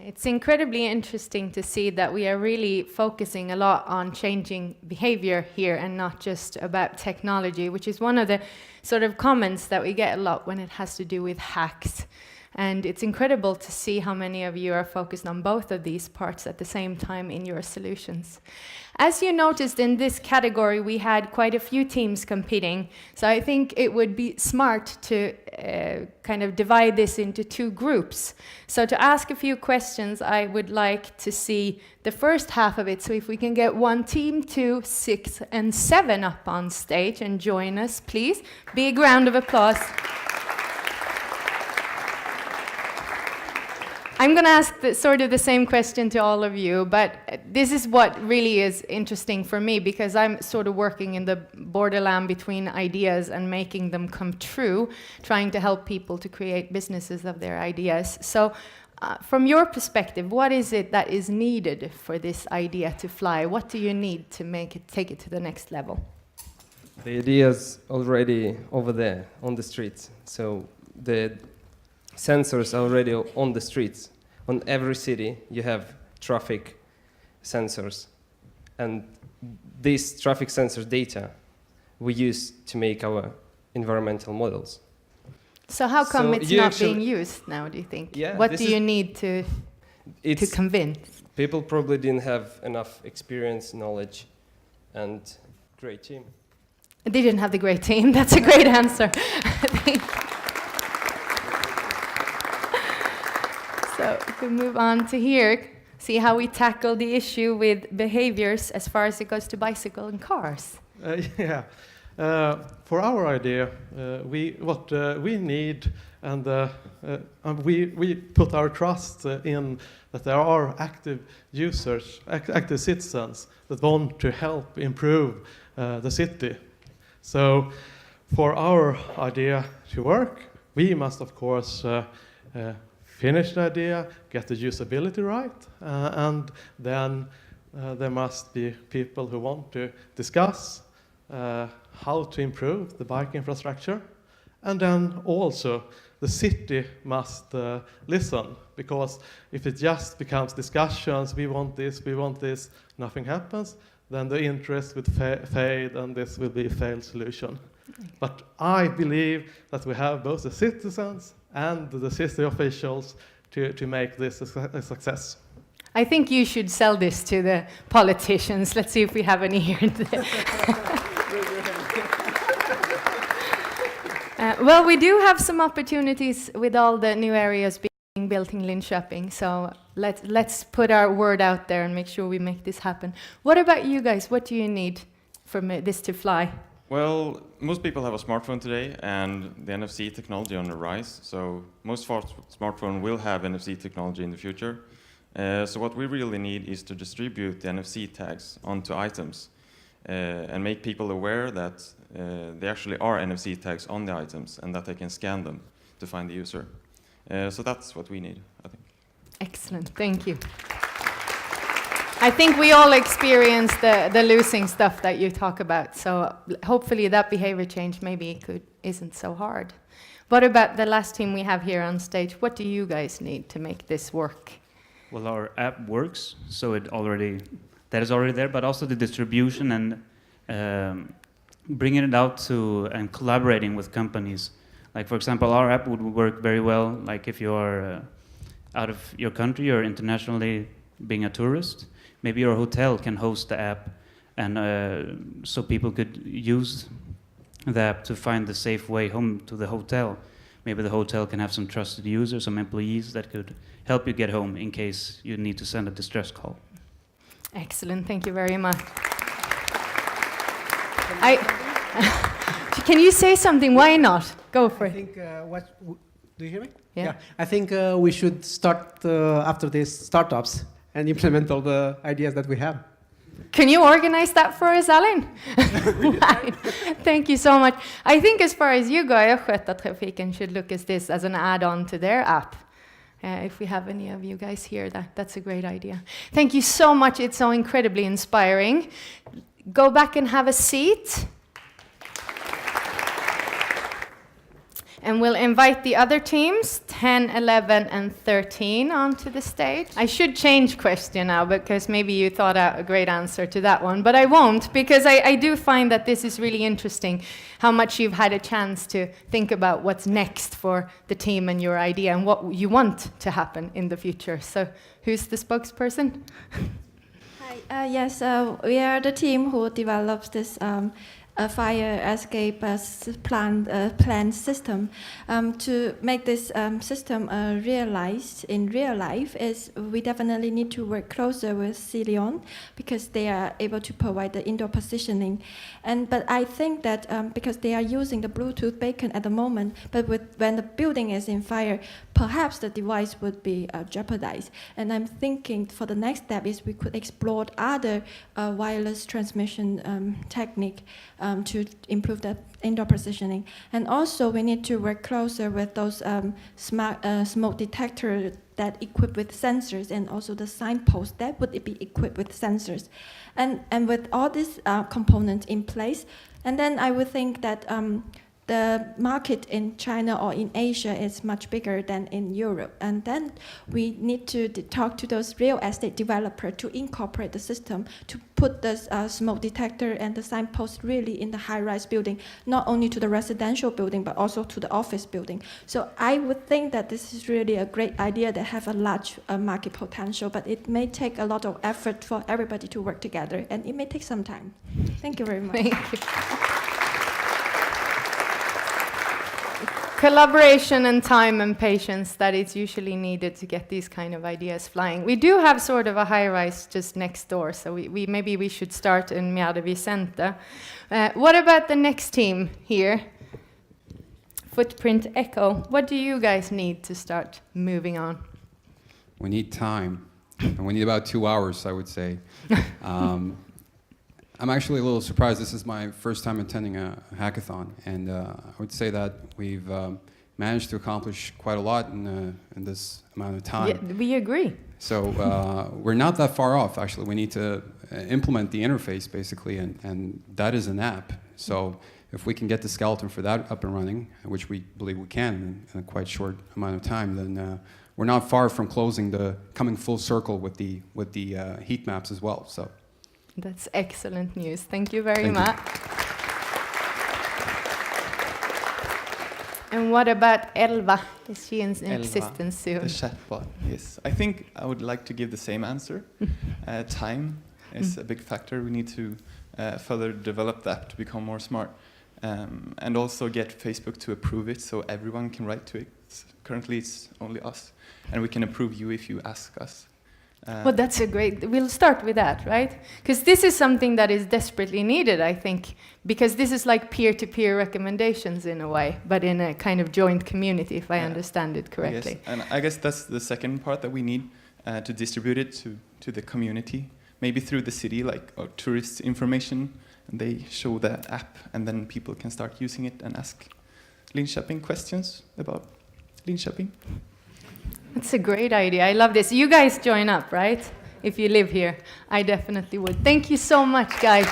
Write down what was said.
It's incredibly interesting to see that we are really focusing a lot on changing behavior here and not just about technology, which is one of the sort of comments that we get a lot when it has to do with hacks. And it's incredible to see how many of you are focused on both of these parts at the same time in your solutions. As you noticed in this category, we had quite a few teams competing. So I think it would be smart to kind of divide this into two groups. So to ask a few questions, I would like to see the first half of it. So if we can get 1, team 2, 6, and 7 up on stage and join us, please. Big round of applause. I'm going to ask sort of the same question to all of you, but this is what really is interesting for me, because I'm sort of working in the borderland between ideas and making them come true, trying to help people to create businesses of their ideas. So from your perspective, what is it that is needed for this idea to fly? What do you need to take it to the next level? The idea's already over there on the streets. So the sensors are already on the streets. On every city, you have traffic sensors. And these traffic sensor data we use to make our environmental models. So how come it's not being used now, do you think? Yeah, what do you need to convince? People probably didn't have enough experience, knowledge, and great team. They didn't have the great team. That's a great answer. So we can move on to here, see how we tackle the issue with behaviors as far as it goes to bicycle and cars. For our idea, what we need, and we put our trust in that there are active users, active citizens that want to help improve the city. So for our idea to work, we must, of course, finish the idea, get the usability right, and then there must be people who want to discuss how to improve the bike infrastructure. And then also the city must listen, because if it just becomes discussions, we want this, nothing happens, then the interest would fade and this will be a failed solution. But I believe that we have both the citizens and the city officials to make this a success. I think you should sell this to the politicians. Let's see if we have any here. Well, we do have some opportunities with all the new areas being built in Linköping, so let's put our word out there and make sure we make this happen. What about you guys? What do you need for this to fly? Well, most people have a smartphone today, and the NFC technology on the rise. So most smartphones will have NFC technology in the future. So what we really need is to distribute the NFC tags onto items and make people aware that there actually are NFC tags on the items and that they can scan them to find the user. So that's what we need, I think. Excellent, thank you. I think we all experience the losing stuff that you talk about, so hopefully that behavior change maybe isn't so hard. What about the last team we have here on stage? What do you guys need to make this work? Well, our app works, so that is already there, but also the distribution and bringing it out to and collaborating with companies. Like, for example, our app would work very well, like if you are out of your country or internationally being a tourist. Maybe your hotel can host the app, and so people could use the app to find the safe way home to the hotel. Maybe the hotel can have some trusted users, some employees that could help you get home in case you need to send a distress call. Excellent, thank you very much. Can you say something? Why not? Go for it. I think, do you hear me? Yeah. I think we should start after these startups and implement all the ideas that we have. Can you organize that for us, Alin? Right. Thank you so much. I think as far as you go, Östgötatrafiken should look at this as an add-on to their app. If we have any of you guys here, that's a great idea. Thank you so much. It's so incredibly inspiring. Go back and have a seat. And we'll invite the other teams, 10, 11, and 13, onto the stage. I should change question now, because maybe you thought out a great answer to that one, but I won't, because I do find that this is really interesting, how much you've had a chance to think about what's next for the team and your idea, and what you want to happen in the future. So who's the spokesperson? Hi, yes, we are the team who develops this a fire escape plan system. To make this system realized in real life, is we definitely need to work closer with Cilion, because they are able to provide the indoor positioning. But I think that because they are using the Bluetooth beacon at the moment, but when the building is in fire, perhaps the device would be jeopardized. And I'm thinking for the next step is we could explore other wireless transmission technique to improve the indoor positioning. And also we need to work closer with those smart smoke detectors that equipped with sensors, and also the signpost that would be equipped with sensors. And with all these components in place, and then I would think that the market in China or in Asia is much bigger than in Europe. And then we need to talk to those real estate developers to incorporate the system, to put the smoke detector and the signpost really in the high-rise building, not only to the residential building, but also to the office building. So I would think that this is really a great idea that have a large market potential, but it may take a lot of effort for everybody to work together, and it may take some time. Thank you very much. Thank you. Collaboration and time and patience that is usually needed to get these kind of ideas flying. We do have sort of a high-rise just next door, so maybe we should start in Mjärdevi Center. What about the next team here? Footprint Echo. What do you guys need to start moving on? We need time, and we need about 2 hours, I would say. I'm actually a little surprised. This is my first time attending a hackathon, and I would say that we've managed to accomplish quite a lot in this amount of time. Yeah, we agree. So we're not that far off, actually. We need to implement the interface, basically, and that is an app. So if we can get the skeleton for that up and running, which we believe we can in a quite short amount of time, then we're not far from coming full circle with the heat maps as well. So. That's excellent news. Thank you very much. And what about Elva? Is she in existence soon? The chatbot, yes. I think I would like to give the same answer. Time is a big factor. We need to further develop the app to become more smart. And also get Facebook to approve it so everyone can write to it. Currently it's only us. And we can approve you if you ask us. Well, that's a great, we'll start with that, right? Because this is something that is desperately needed, I think, because this is like peer-to-peer recommendations in a way, but in a kind of joint community, if I understand it correctly. Yes. And I guess that's the second part that we need to distribute it to the community, maybe through the city, like tourist information, and they show the app, and then people can start using it and ask Linköping questions about Linköping. That's a great idea. I love this. You guys join up, right? If you live here, I definitely would. Thank you so much, guys.